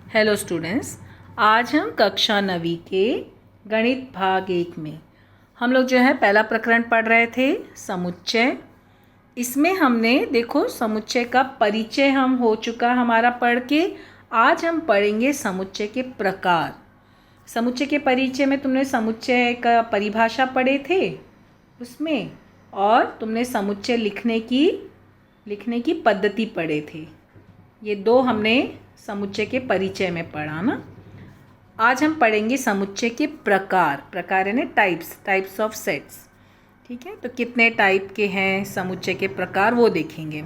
Hello students, आज हम कक्षा 9वीं के गणित भाग 1 में हम लोग जो है पहला प्रकरण पढ़ रहे थे समुच्चय। इसमें हमने देखो समुच्चय का परिचय हम हो चुका हमारा पढ़ के। आज हम पढ़ेंगे समुच्चय के प्रकार। समुच्चय के परिचय में तुमने समुच्चय का परिभाषा पढ़े थे उसमें, और तुमने समुच्चय लिखने की पद्धति पढ़े थे। ये दो हमने समुच्चय के परिचय में पढ़ा ना। आज हम पढ़ेंगे समुच्चय के प्रकार यानी टाइप्स ऑफ सेट्स। ठीक है, तो कितने टाइप के हैं समुच्चय के प्रकार वो देखेंगे।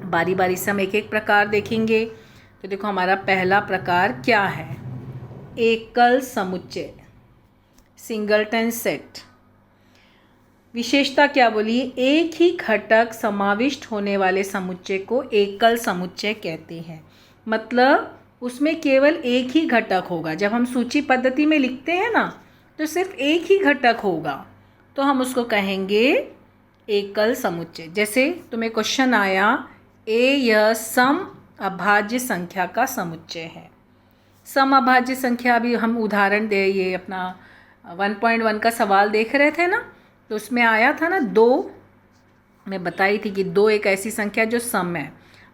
बारी बारी से हम एक एक प्रकार देखेंगे। तो देखो हमारा पहला प्रकार क्या है, एकल समुच्चय, सिंगलटन सेट। विशेषता क्या बोली, एक ही घटक समाविष्ट होने वाले समुच्चय को एकल समुच्चय कहते हैं। मतलब उसमें केवल एक ही घटक होगा। जब हम सूची पद्धति में लिखते हैं ना तो सिर्फ एक ही घटक होगा, तो हम उसको कहेंगे एकल समुच्चय। जैसे तुम्हें क्वेश्चन आया यह सम अभाज्य संख्या का समुच्चय है। सम अभाज्य संख्या, अभी हम उदाहरण दे, ये अपना 1.1 का सवाल देख रहे थे ना, तो उसमें आया था ना 2। मैं बताई थी कि 2 एक ऐसी संख्या जो सम है,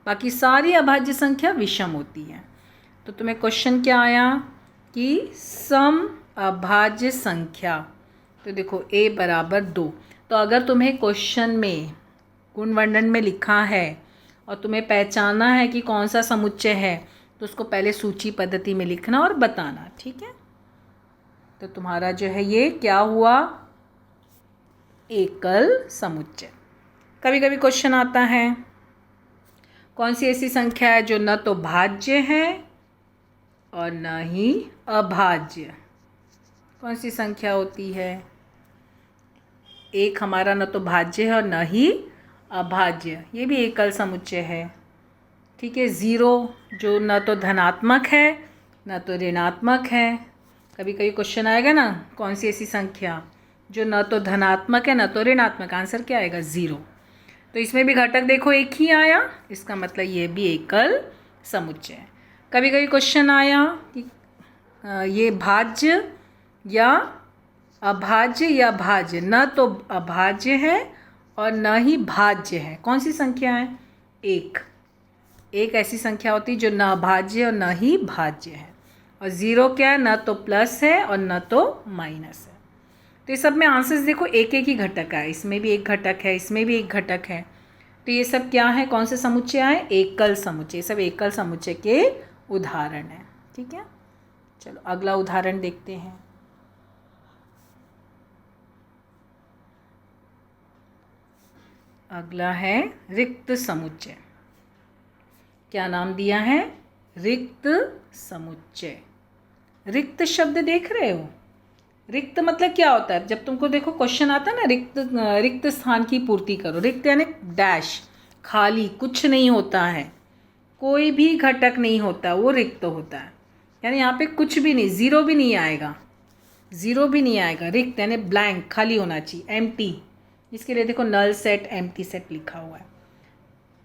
बाकी सारी अभाज्य संख्या विषम होती है। तो तुम्हें क्वेश्चन क्या आया कि सम अभाज्य संख्या, तो देखो a बराबर 2। तो अगर तुम्हें क्वेश्चन में गुणवर्णन में लिखा है और तुम्हें पहचानना है कि कौन सा समुच्चय है, तो उसको पहले सूची पद्धति में लिखना और बताना। ठीक है, तो तुम्हारा जो है ये क्या हुआ, एकल समुच्चय। कभी कभी क्वेश्चन आता है कौन सी ऐसी संख्या है जो न तो भाज्य है और न ही अभाज्य। कौन सी संख्या होती है, एक हमारा न तो भाज्य है और न ही अभाज्य, ये भी एकल समुच्चय है। ठीक है, 0 जो न तो धनात्मक है न तो ऋणात्मक है। कभी कभी क्वेश्चन आएगा ना कौन सी ऐसी संख्या जो न तो धनात्मक है न तो ऋणात्मक, आंसर क्या आएगा 0। तो इसमें भी घटक देखो एक ही आया, इसका मतलब ये भी एकल समुच्चय है। कभी कभी क्वेश्चन आया कि ये भाज्य या अभाज्य या भाज्य, न तो अभाज्य है और न ही भाज्य है। कौन सी संख्या है, एक ऐसी संख्या होती है जो न अभाज्य और न ही भाज्य है। और 0 क्या है, न तो प्लस है और न तो माइनस है। तो ये सब में आंसर्स देखो एक एक ही घटक है। इसमें भी एक घटक है, इसमें भी एक घटक है। तो ये सब क्या है, कौन से समुच्चय है, एकल समुच्चय। ये सब एकल समुच्चय के उदाहरण हैं। ठीक है, चलो अगला उदाहरण देखते हैं। अगला है रिक्त समुच्चय। क्या नाम दिया है, रिक्त समुच्चय। रिक्त शब्द देख रहे हो, रिक्त मतलब क्या होता है। जब तुमको देखो क्वेश्चन आता है ना, रिक्त स्थान की पूर्ति करो। रिक्त यानी डैश, खाली, कुछ नहीं होता है, कोई भी घटक नहीं होता, वो रिक्त होता है। यानी यहाँ पे कुछ भी नहीं, 0 भी नहीं आएगा, 0 भी नहीं आएगा। रिक्त यानी ब्लैंक, खाली होना चाहिए, एम्प्टी। इसके लिए देखो नल सेट, एम्प्टी सेट लिखा हुआ है।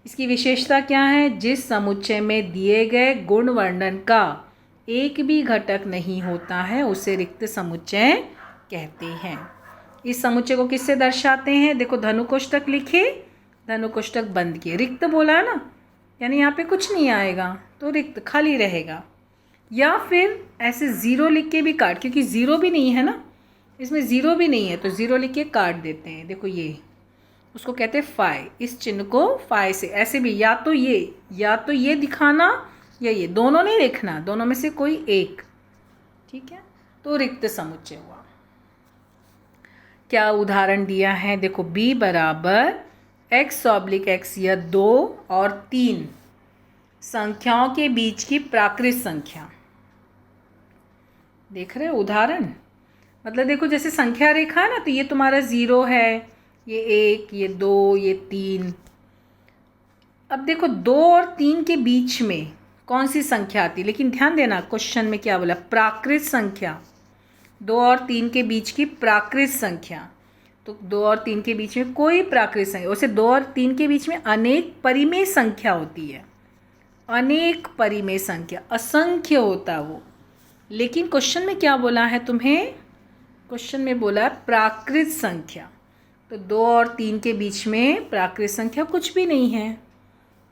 इसकी विशेषता क्या है, जिस समुच्चय में दिए गए गुण वर्णन का एक भी घटक नहीं होता है उसे रिक्त समुच्चय कहते हैं। इस समुच्चय को किससे दर्शाते हैं, देखो धनुकोष्ठक लिखे, धनुकोष्ठक बंद किए, रिक्त बोला है ना, यानी यहाँ पे कुछ नहीं आएगा तो रिक्त, खाली रहेगा। या फिर ऐसे 0 लिख के भी काट, क्योंकि 0 भी नहीं है ना, इसमें 0 भी नहीं है तो 0 लिख के काट देते हैं। देखो ये, उसको कहते हैं फाई, इस चिन्ह को फाई से, ऐसे भी या तो ये दिखाना या ये, दोनों नहीं लिखना, दोनों में से कोई एक। ठीक है, तो रिक्त समुच्चय हुआ। क्या उदाहरण दिया है, देखो b बराबर x/x, यह 2 और 3 संख्याओं के बीच की प्राकृत संख्या। देख रहे हो उदाहरण, मतलब देखो जैसे संख्या रेखा है ना, तो ये तुम्हारा 0 है, ये 1, ये 2, ये 3। अब देखो 2 और 3 के बीच में कौन सी संख्या आती है, लेकिन ध्यान देना क्वेश्चन में क्या बोला, प्राकृत संख्या। 2 और 3 के बीच की प्राकृत संख्या, तो 2 और 3 के बीच में कोई प्राकृत संख्या, वैसे 2 और 3 के बीच में अनेक परिमेय संख्या होती है। अनेक परिमेय संख्या, असंख्य होता है वो। लेकिन क्वेश्चन में क्या बोला है तुम्हें? क्वेश्चन में बोला है प्राकृत संख्या। तो 2 और 3 के बीच में प्राकृत संख्या कुछ भी नहीं है,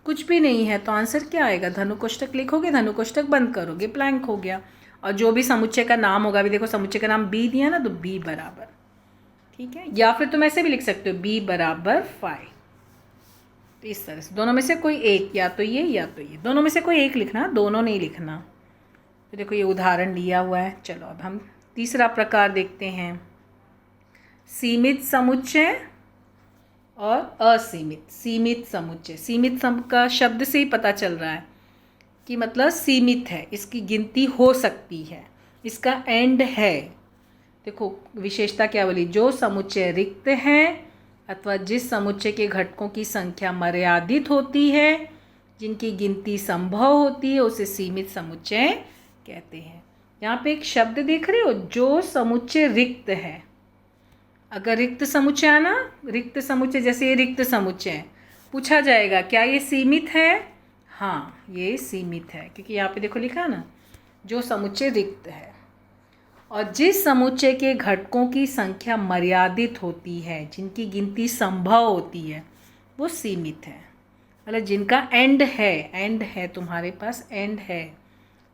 कुछ भी नहीं है। तो आंसर क्या आएगा? धनु कोष्ठक लिखोगे, धनु कोष्ठक बंद करोगे, ब्लैंक हो गया। और जो भी समुच्चय का नाम होगा, अभी देखो समुच्चय का नाम बी दिया ना, तो बी बराबर, ठीक है। या फिर तुम ऐसे भी लिख सकते हो बी बराबर 5। तो इस तरह से दोनों में से कोई एक, या तो ये या तो ये, दोनों में से कोई एक लिखना, दोनों नहीं लिखना। तो देखो ये उदाहरण लिया हुआ है। चलो अब हम तीसरा प्रकार देखते हैं, सीमित समुच्चय और असीमित। सीमित समुच्चय, सीमित का शब्द से ही पता चल रहा है कि मतलब सीमित है, इसकी गिनती हो सकती है, इसका एंड है। देखो विशेषता क्या बोली? जो समुच्चय रिक्त है अथवा जिस समुच्चय के घटकों की संख्या मर्यादित होती है, जिनकी गिनती संभव होती है, उसे सीमित समुच्चय कहते हैं। यहाँ पे एक शब्द देख रहे हो, जो समुच्चय रिक्त है। अगर रिक्त समुच्चय है ना, रिक्त समुच्चय, जैसे ये रिक्त समुच्चय है, पूछा जाएगा क्या ये सीमित है? हाँ ये सीमित है, क्योंकि यहाँ पे देखो लिखा है ना, जो समुच्चय रिक्त है और जिस समुच्चय के घटकों की संख्या मर्यादित होती है, जिनकी गिनती संभव होती है, वो सीमित है। मतलब जिनका एंड है, तुम्हारे पास एंड है,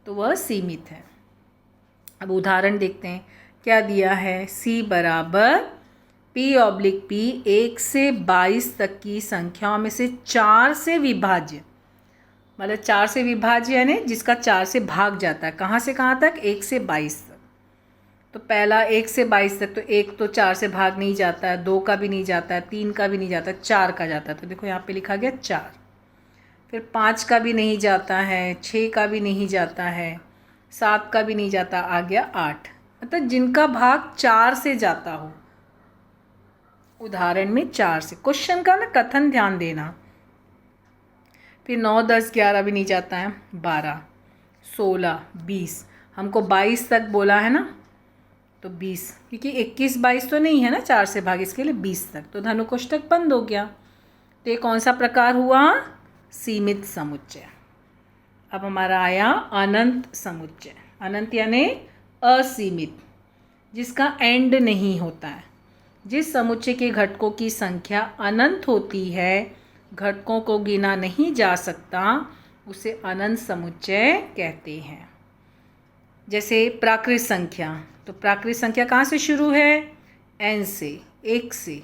तो वह सीमित है। अब उदाहरण देखते हैं क्या दिया है। C बराबर P/P 1 से 22 तक की संख्याओं में से 4 से विभाज्य, मतलब 4 से विभाज्य यानी जिसका 4 से भाग जाता है। कहाँ से कहाँ तक? 1 से 22 तक। तो पहला 1 से 22 तक, तो 1 तो 4 से भाग नहीं जाता है, 2 का भी नहीं जाता है, 3 का भी नहीं जाता है, 4 का जाता है। तो देखो यहाँ पे लिखा गया 4। फिर 5 का भी नहीं जाता है, 6 का भी नहीं जाता है, 7 का भी नहीं जाता, आ गया 8। मतलब जिनका भाग 4 से जाता हो। उदाहरण में 4 से, क्वेश्चन का ना कथन ध्यान देना। फिर 9, 10, 11 भी नहीं जाता है, 12, 16, 20, हमको 22 तक बोला है ना, तो 20, क्योंकि 21, 22 तो नहीं है ना 4 से भाग, इसके लिए 20 तक। तो धनु कोष्ठक बंद हो गया। तो ये कौन सा प्रकार हुआ? सीमित समुच्चय। अब हमारा आया अनंत समुच्चय। अनंत यानी असीमित, जिसका एंड नहीं होता है। जिस समुच्चय के घटकों की संख्या अनंत होती है, घटकों को गिना नहीं जा सकता, उसे अनंत समुच्चय कहते हैं। जैसे प्राकृत संख्या, तो प्राकृत संख्या कहाँ से शुरू है? n से, 1 से,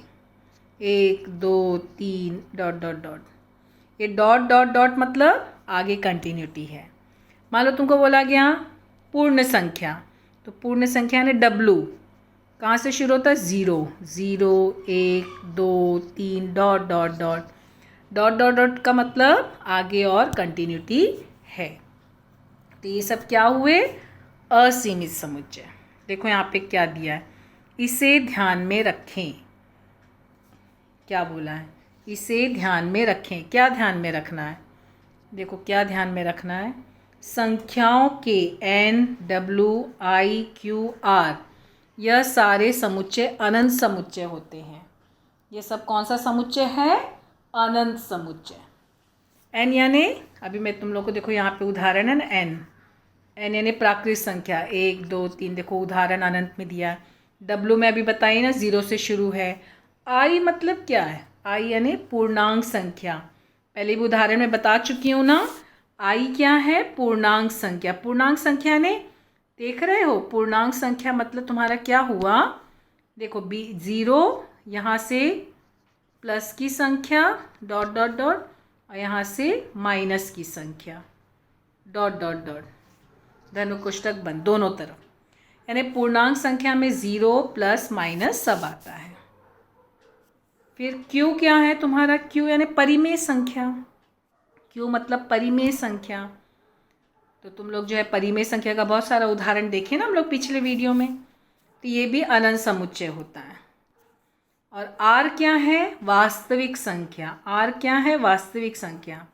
1 2 3 डॉट डॉट डॉट। ये डॉट डॉट डॉट मतलब आगे कंटिन्यूटी है। मान लो तुमको बोला गया पूर्ण संख्या, तो पूर्ण संख्या ने W कहाँ से शुरू होता है? 0 0 1 2 3 dot dot dot. Dot dot dot का मतलब आगे और कंटिन्यूटी है। तो ये सब क्या हुए? असीमित समुच्चय। देखो यहाँ पे क्या दिया है, इसे ध्यान में रखें। क्या बोला है? इसे ध्यान में रखें। क्या ध्यान में रखना है? देखो क्या ध्यान में रखना है, संख्याओं के N W I Q R यह सारे समुच्चय अनंत समुच्चय होते हैं। ये सब कौन सा समुच्चय है? अनंत समुच्चय। N यानी, अभी मैं तुम लोग को देखो यहाँ पे उदाहरण है ना, N यानी प्राकृत संख्या 1 2 3, देखो उदाहरण अनंत में दिया। W में अभी बताइए ना, 0 से शुरू है। I मतलब क्या है? I यानी पूर्णांक संख्या, पहले भी उदाहरण में बता चुकी हूँ ना। I क्या है? पूर्णांक संख्या। पूर्णांक संख्या ने, देख रहे हो, पूर्णांक संख्या मतलब तुम्हारा क्या हुआ? देखो 0, यहाँ से प्लस की संख्या डॉट डॉट डॉट, और यहाँ से माइनस की संख्या डॉट डॉट डॉट, धनु कोष्ठक बंद, दोनों तरफ। यानी पूर्णांक संख्या में 0 प्लस माइनस सब आता है। फिर Q क्या है तुम्हारा? Q यानी परिमेय संख्या। Q मतलब परिमेय संख्या। तो तुम लोग जो है परिमेय संख्या का बहुत सारा उदाहरण देखे ना हम लोग पिछले वीडियो में। तो ये भी अनंत समुच्चय होता है। और R क्या है? वास्तविक संख्या। R क्या है? वास्तविक संख्या।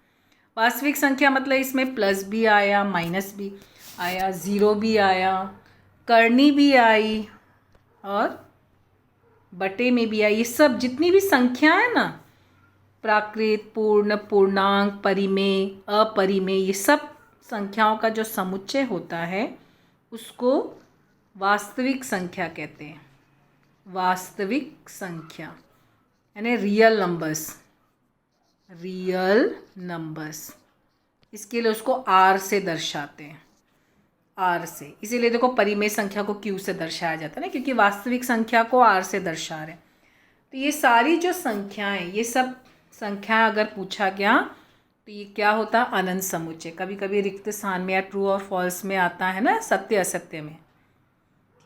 वास्तविक संख्या मतलब इसमें प्लस भी आया, माइनस भी आया, 0 भी आया, करनी भी आई और बटे में भी आई। ये सब जितनी भी संख्या है ना, प्राकृत, पूर्ण, पूर्णांक, परिमेय, अपरिमेय, ये सब संख्याओं का जो समुच्चय होता है उसको वास्तविक संख्या कहते हैं। वास्तविक संख्या यानी रियल नंबर्स, रियल नंबर्स। इसके लिए उसको आर से दर्शाते हैं, आर से। इसीलिए देखो परिमेय संख्या को क्यू से दर्शाया जाता है ना, क्योंकि वास्तविक संख्या को आर से दर्शा रहे हैं। तो ये सारी जो संख्याएं, ये सब संख्याएं अगर पूछा गया तो ये क्या होता है, अनंत समुच्चय। कभी कभी रिक्त स्थान में या ट्रू और फॉल्स में आता है ना, सत्य असत्य में।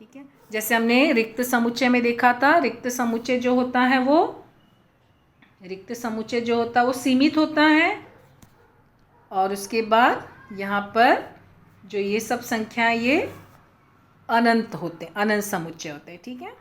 ठीक है, जैसे हमने रिक्त समुच्चय में देखा था, रिक्त समुच्चय जो होता है वो, रिक्त समुच्चय जो होता है वो सीमित होता है, और उसके बाद यहाँ पर जो ये सब संख्याएं ये अनंत होते हैं, अनंत समुच्चय होते हैं। ठीक है,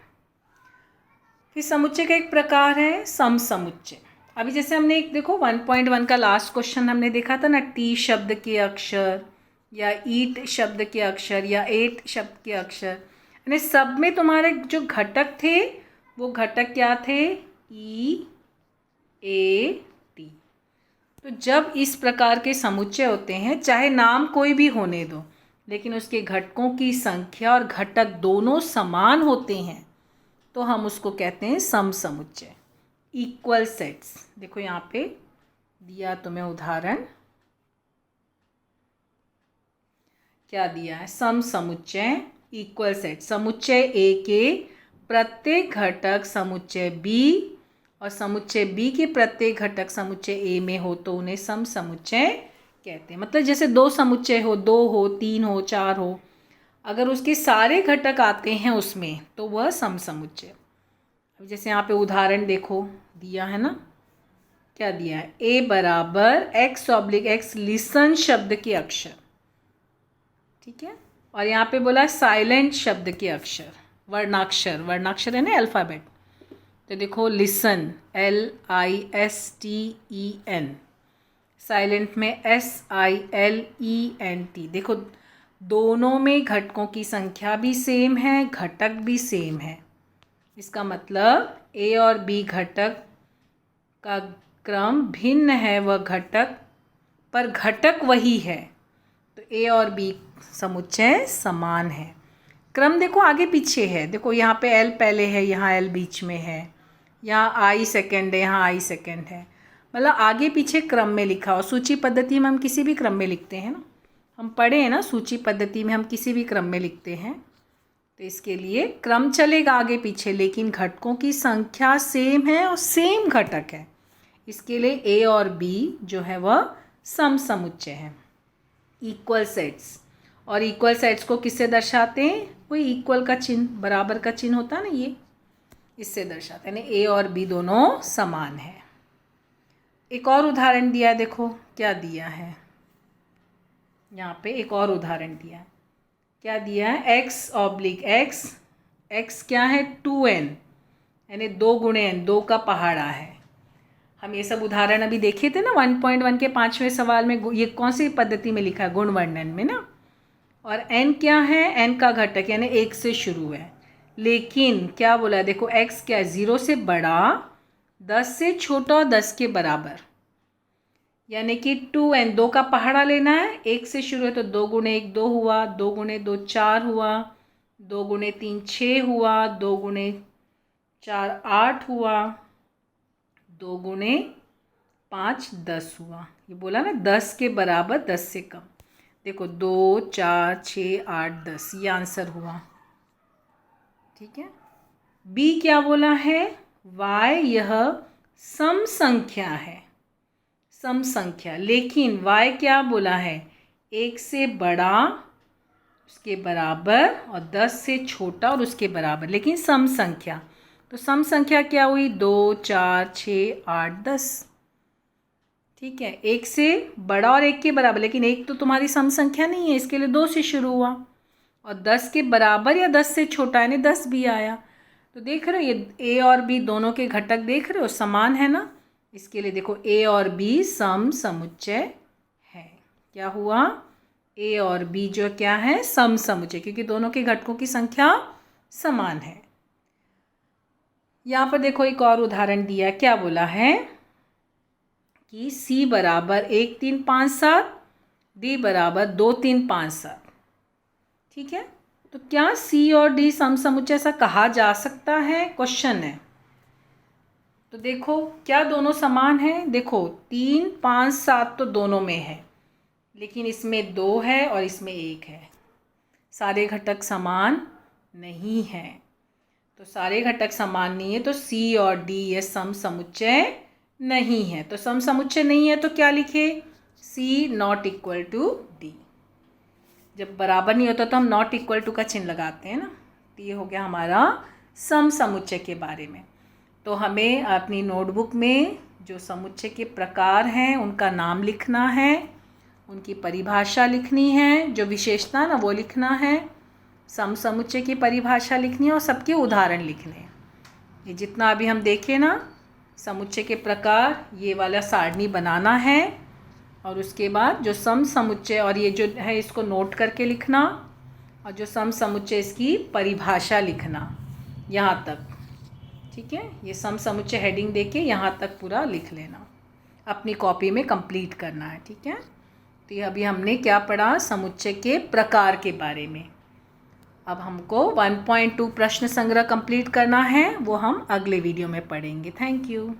फिर समुच्चय का एक प्रकार है सम समुच्चय। अभी जैसे हमने एक देखो 1.1 का लास्ट क्वेश्चन हमने देखा था ना, टी शब्द के अक्षर या ईट शब्द के अक्षर या एट शब्द के अक्षर, यानी सब में तुम्हारे जो घटक थे वो घटक क्या थे, ई ए टी। तो जब इस प्रकार के समुच्चय होते हैं, चाहे नाम कोई भी होने दो, लेकिन उसके घटकों की संख्या और घटक दोनों समान होते हैं, तो हम उसको कहते हैं सम समुच्चय, इक्वल सेट्स। देखो यहाँ पे दिया तुम्हें उदाहरण, क्या दिया है, सम समुच्चय इक्वल सेट। समुच्चय ए के प्रत्येक घटक समुच्चय बी और समुच्चय बी के प्रत्येक घटक समुच्चय ए में हो तो उन्हें सम समुच्चय कहते हैं। मतलब जैसे दो समुच्चय हो, 2 हो, 3 हो, 4 हो, अगर उसके सारे घटक आते हैं उसमें तो वह सम समुच्चय। अब जैसे यहाँ पे उदाहरण देखो दिया है ना, क्या दिया है, ए बराबर x/x लिसन शब्द के अक्षर। ठीक है, और यहाँ पे बोला साइलेंट शब्द के अक्षर, वर्णाक्षर, वर्णाक्षर है ना अल्फ़ाबेट। तो देखो लिसन LISTEN, साइलेंट में SILENT। देखो दोनों में घटकों की संख्या भी सेम है, घटक भी सेम है। इसका मतलब ए और बी घटक का क्रम भिन्न है, वह घटक पर घटक वही है, तो ए और बी समुच्चय समान है। क्रम देखो आगे पीछे है, देखो यहाँ पे एल पहले है, यहाँ एल बीच में है, यहाँ आई सेकेंड है, यहाँ आई सेकेंड है, मतलब आगे पीछे क्रम में लिखा हो। सूची पद्धति में हम किसी भी क्रम में लिखते हैं ना, हम पढ़े हैं ना, सूची पद्धति में हम किसी भी क्रम में लिखते हैं, तो इसके लिए क्रम चलेगा आगे पीछे, लेकिन घटकों की संख्या सेम है और सेम घटक है। इसके लिए ए और बी जो है वह सम समुच्चय है, इक्वल सेट्स। और इक्वल सेट्स को किससे दर्शाते हैं, वही इक्वल का चिन्ह, बराबर का चिन्ह होता है ना, ये इससे दर्शाते हैं, यानी ए और बी दोनों समान है। एक और उदाहरण दिया है, देखो क्या दिया है, यहाँ पे एक और उदाहरण दिया है, क्या दिया है, x/x, x क्या है 2n, यानी 2 गुणे n, 2 का पहाड़ा है। हम ये सब उदाहरण अभी देखे थे ना 1.1 के 5वें सवाल में, ये कौन सी पद्धति में लिखा है, गुण वर्णन में ना। और n क्या है, n का घटक यानी 1 से शुरू है, लेकिन क्या बोला है, देखो x क्या है, 0 से बड़ा, 10 से छोटा और 10 के बराबर, यानी कि 2n, 2 का पहाड़ा लेना है, 1 से शुरू है तो 2 गुणे 1 2 हुआ, 2 गुणे 2 4 हुआ, 2 गुणे 3 6 हुआ, 2 गुणे 4 8 हुआ, 2 गुणे 5 10 हुआ। ये बोला ना 10 के बराबर 10 से कम। देखो 2 4 6 8 10, ये आंसर हुआ। ठीक है, बी क्या बोला है, y यह सम संख्या है, सम संख्या, लेकिन y क्या बोला है, 1 से बड़ा, उसके बराबर, और 10 से छोटा और उसके बराबर, लेकिन सम संख्या। तो सम संख्या क्या हुई, 2 4 6 8 10। ठीक है, 1 से बड़ा और 1 के बराबर, लेकिन 1 तो तुम्हारी सम संख्या नहीं है, इसके लिए 2 से शुरू हुआ, और 10 के बराबर या 10 से छोटा यानी 10 भी आया। तो देख रहे हो ये ए और बी दोनों के घटक देख रहे हो समान है ना, इसके लिए देखो ए और बी सम समुच्चय है। क्या हुआ, ए और बी जो क्या है, सम समुच्चय, क्योंकि दोनों के घटकों की संख्या समान है। यहाँ पर देखो एक और उदाहरण दिया, क्या बोला है, कि C बराबर 1 3 5 7, D बराबर 2 3 5 7। ठीक है, तो क्या C और D समसमुच्चय ऐसा कहा जा सकता है, क्वेश्चन है। तो देखो क्या दोनों समान हैं, देखो 3 5 7 तो दोनों में है, लेकिन इसमें 2 है और इसमें 1 है। सारे घटक समान नहीं हैं, तो सारे घटक समान नहीं है तो C और D ये समसमुच्चय नहीं है। तो समसमुच्चय नहीं है तो क्या लिखे, C not equal to D। जब बराबर नहीं होता तो हम नॉट इक्वल टू का चिन्ह लगाते हैं ना। तो ये हो गया हमारा समसमुच्चय के बारे में। तो हमें अपनी नोटबुक में जो समुच्चय के प्रकार हैं उनका नाम लिखना है, उनकी परिभाषा लिखनी है, जो विशेषता ना वो लिखना है, समसमुच्चय की परिभाषा लिखनी है और सबके उदाहरण लिखने हैं। ये जितना अभी हम देखे ना समुच्चय के प्रकार, ये वाला सारणी बनाना है और उसके बाद जो समसमुच्चय और ये जो है इसको नोट करके लिखना और जो समसमुच्चय इसकी परिभाषा लिखना यहाँ तक। ठीक है, ये समसमुच्चय हेडिंग देके यहाँ तक पूरा लिख लेना, अपनी कॉपी में कंप्लीट करना है। ठीक है, तो ये अभी हमने क्या पढ़ा, समुच्चय के प्रकार के बारे में। अब हमको 1.2 प्रश्न संग्रह कंप्लीट करना है, वो हम अगले वीडियो में पढ़ेंगे। Thank you.